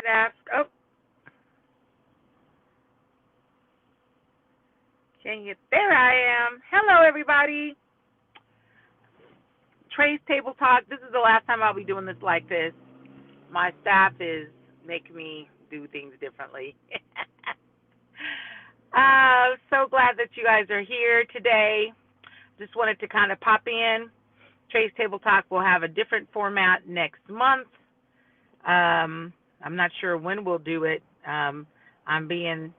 could ask. Oh, can you? There I am. Hello, everybody. Trey's Table Talk. This is the last time I'll be doing this like this. My staff is making me do things differently. So glad that you guys are here today. Just wanted to kind of pop in. Trey's Table Talk will have a different format next month. I'm not sure when we'll do it. I'm being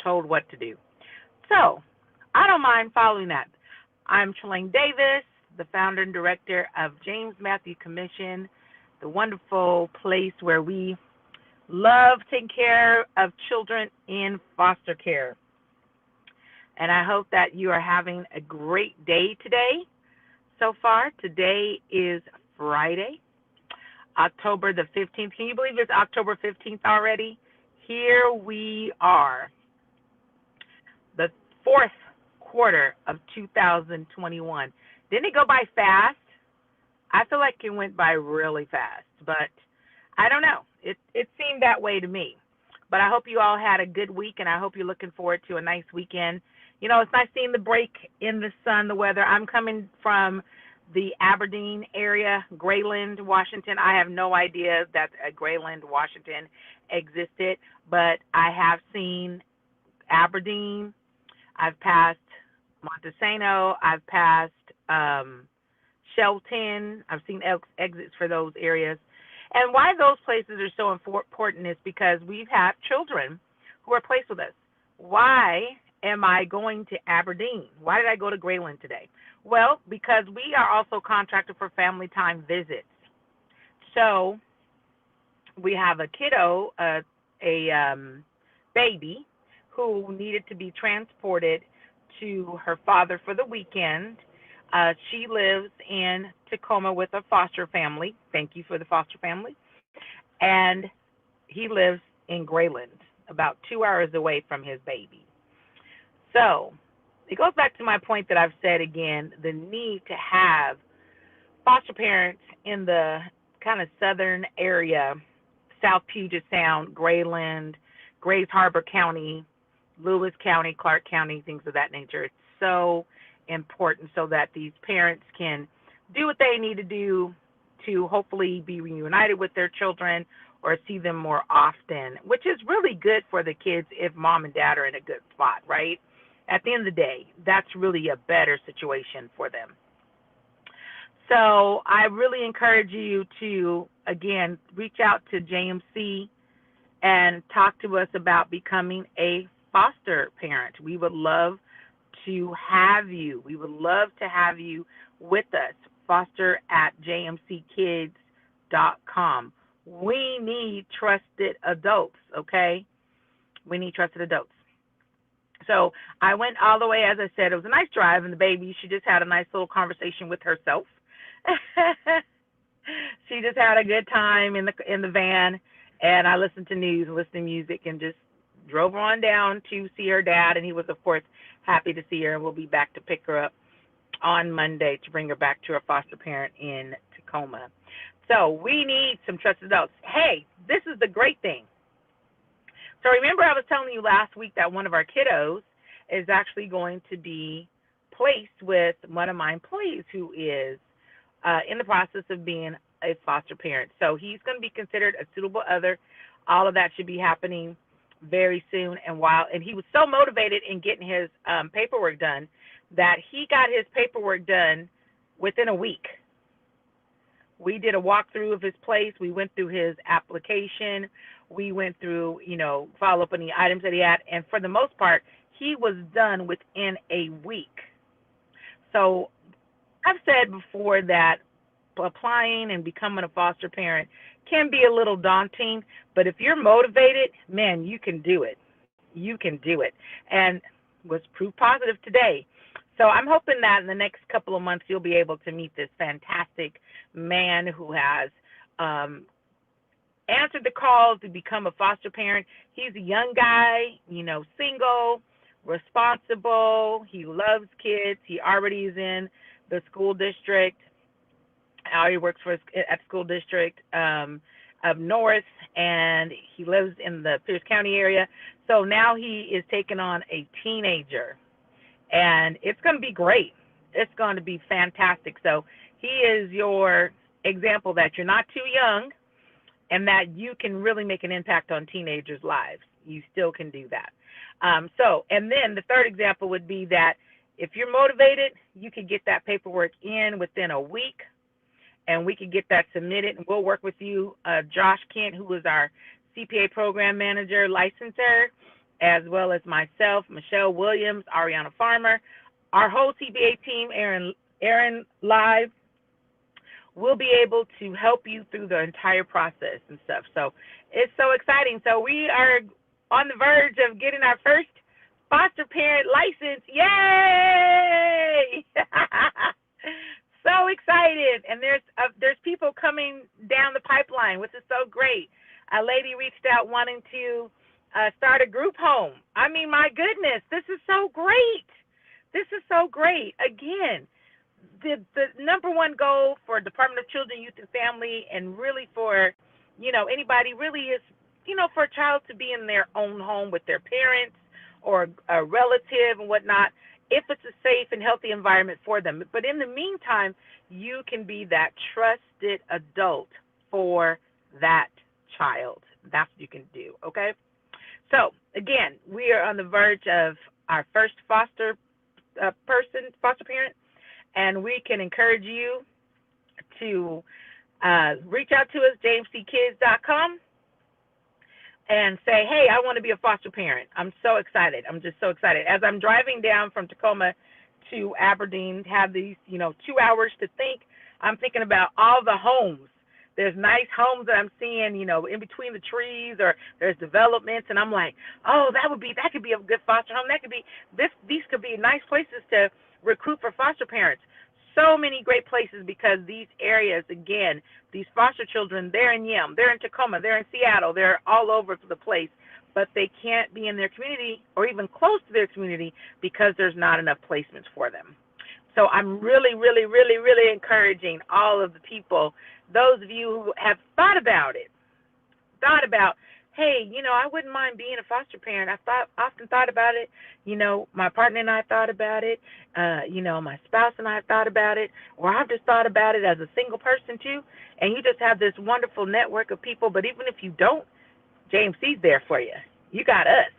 told what to do. So I don't mind following that. I'm Tralayne Davis, the founder and director of James Matthew Commission, the wonderful place where we love taking care of children in foster care. And I hope that you are having a great day today so far. Today is Friday, October the 15th. Can you believe it's October 15th already? Here we are, the fourth quarter of 2021. Didn't it go by fast? I feel like it went by really fast, but I don't know. It seemed that way to me. But I hope you all had a good week, and I hope you're looking forward to a nice weekend. You know, it's nice seeing the break in the sun, the weather. I'm coming from the Aberdeen area, Grayland, Washington. I have no idea that Grayland, Washington existed, but I have seen Aberdeen. I've passed Montesano. I've passed Shelton. I've seen exits for those areas. And why those places are so important is because we have children who are placed with us. Why am I going to Aberdeen? Why did I go to Grayland today? Well, because we are also contracted for family time visits. So we have a kiddo, a baby, who needed to be transported to her father for the weekend. She lives in Tacoma with a foster family. Thank you for the foster family. And he lives in Grayland, about 2 hours away from his baby. So it goes back to my point that I've said again, the need to have foster parents in the kind of southern area, South Puget Sound, Grayland, Grays Harbor County, Lewis County, Clark County, things of that nature. It's so important so that these parents can do what they need to do to hopefully be reunited with their children or see them more often, which is really good for the kids if mom and dad are in a good spot, right? At the end of the day, that's really a better situation for them. So I really encourage you to, again, reach out to JMC and talk to us about becoming a foster parent. We would love to have you. We would love to have you with us. Foster at jmckids.com. We need trusted adults, okay? We need trusted adults. So I went all the way, as I said, it was a nice drive, and the baby, she just had a nice little conversation with herself. She just had a good time in the van, and I listened to news, listened to music, and just drove her on down to see her dad, and he was, of course, happy to see her, and we'll be back to pick her up on Monday to bring her back to her foster parent in Tacoma. So we need some trusted adults. Hey, this is the great thing. So remember I was telling you last week that one of our kiddos is actually going to be placed with one of my employees who is in the process of being a foster parent. So he's going to be considered a suitable other. All of that should be happening very soon. And he was so motivated in getting his paperwork done that he got his paperwork done within a week. We did a walkthrough of his place. We went through his application. We went through, follow up on the items that he had. And for the most part, he was done within a week. So I've said before that applying and becoming a foster parent can be a little daunting, but if you're motivated, man, you can do it. You can do it. And was proof positive today. So I'm hoping that in the next couple of months you'll be able to meet this fantastic man who has answered the call to become a foster parent. He's a young guy, single, responsible. He loves kids. He already is in the school district. He works at the school district. up north, and he lives in the Pierce County area. So now he is taking on a teenager, and it's going to be great. It's going to be fantastic. So he is your example that you're not too young and that you can really make an impact on teenagers' lives. You still can do that. And then the third example would be that if you're motivated, you can get that paperwork in within a week, and we can get that submitted, and we'll work with you. Josh Kent, who is our CPA program manager, licensor, as well as myself, Michelle Williams, Ariana Farmer, our whole CPA team, Aaron Live, will be able to help you through the entire process and stuff. So it's so exciting. So we are on the verge of getting our first foster parent license. Yay! So excited. And there's people coming down the pipeline, which is so great. A lady reached out wanting to start a group home. I mean, my goodness, this is so great. This is so great. Again, the number one goal for Department of Children, Youth, and Family, and really for, anybody really is, for a child to be in their own home with their parents or a relative and whatnot, if it's a safe and healthy environment for them. But in the meantime, you can be that trusted adult for that child. That's what you can do, okay? So, again, we are on the verge of our first foster parent, and we can encourage you to reach out to us, jmckids.com, and say, hey, I want to be a foster parent. I'm so excited. I'm just so excited. As I'm driving down from Tacoma to Aberdeen, have these, 2 hours to think, I'm thinking about all the homes. There's nice homes that I'm seeing, in between the trees, or there's developments, and I'm like, oh, that could be a good foster home. These could be nice places to recruit for foster parents. So many great places, because these areas, again, these foster children, they're in Yem, they're in Tacoma, they're in Seattle, they're all over the place, but they can't be in their community or even close to their community because there's not enough placements for them. So I'm really, really, really, really encouraging all of the people, those of you who have thought about, hey, I wouldn't mind being a foster parent. Often thought about it. My partner and I thought about it. My spouse and I thought about it. Or I've just thought about it as a single person too. And you just have this wonderful network of people. But even if you don't, JMC's there for you. You got us.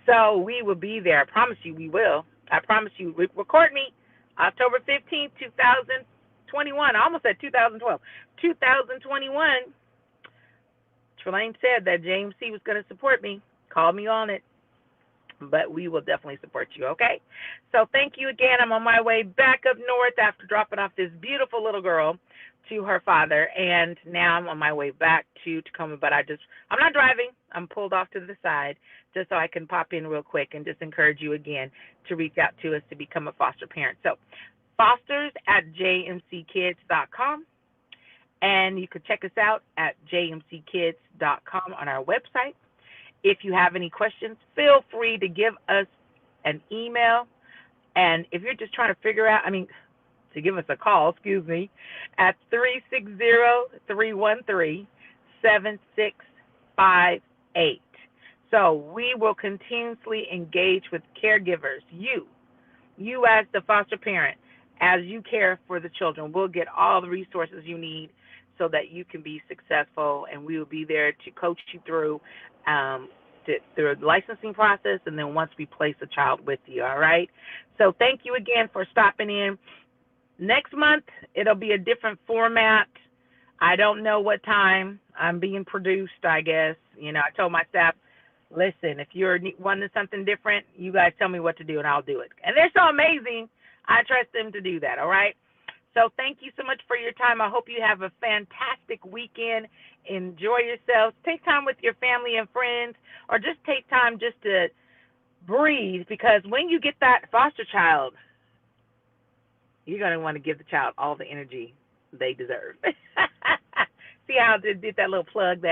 So we will be there. I promise you we will. I promise you. Record me October 15th, 2021. I almost said 2012. 2021. Tralayne said that James C. was going to support me. Call me on it. But we will definitely support you, okay? So thank you again. I'm on my way back up north after dropping off this beautiful little girl to her father. And now I'm on my way back to Tacoma. But I'm not driving. I'm pulled off to the side just so I can pop in real quick and just encourage you again to reach out to us to become a foster parent. So fosters@jmckids.com. And you can check us out at jmckids.com on our website. If you have any questions, feel free to give us an email. And if you're just trying to figure out, to give us a call, at 360-313-7658. So we will continuously engage with caregivers, you as the foster parent, as you care for the children. We'll get all the resources you need so that you can be successful, and we will be there to coach you through the licensing process, and then once we place a child with you, all right? So thank you again for stopping in. Next month, it'll be a different format. I don't know what time I'm being produced, I guess. I told my staff, listen, if you're wanting something different, you guys tell me what to do, and I'll do it. And they're so amazing. I trust them to do that, all right? So thank you so much for your time. I hope you have a fantastic weekend. Enjoy yourselves. Take time with your family and friends, or just take time just to breathe, because when you get that foster child, you're going to want to give the child all the energy they deserve. See how I did that little plug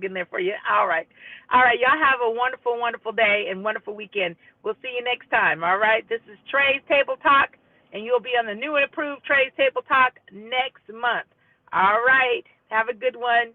in there for you? All right. Y'all have a wonderful, wonderful day and wonderful weekend. We'll see you next time. All right. This is Trey's Table Talk, and you'll be on the new and improved Trey's Table Talk next month. All right. Have a good one.